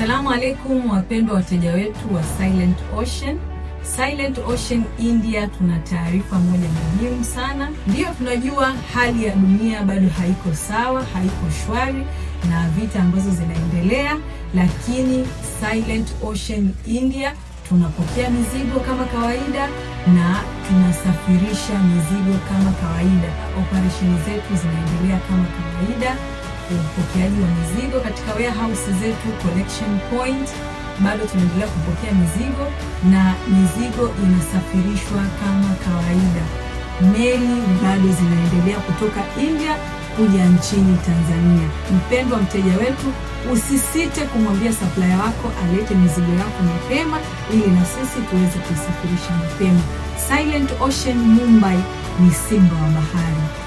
Assalamu alaikum wapendwa wateja wetu wa Silent Ocean. Silent Ocean India, tuna taarifa moja muhimu sana. Ndio tunajua hali ya dunia bado haiko sawa, haiko shwari na vita ambazo zinaendelea, lakini Silent Ocean India tunapokea mizigo kama kawaida na tunasafirisha mizigo kama kawaida. Operesheni zetu zinaendelea kama kawaida. Upokeaji wa mizigo katika warehouse zetu, collection point, bado tunaendelea kupokea mizigo na mizigo inasafirishwa kama kawaida. Meli bado zinaendelea kutoka India kuja nchini Tanzania. Mpendwa mteja wetu, usisite kumwambia supplier wako alete mizigo yako mapema ili na sisi tuweze kuisafirisha mapema. Silent Ocean Mumbai ni simba wa bahari.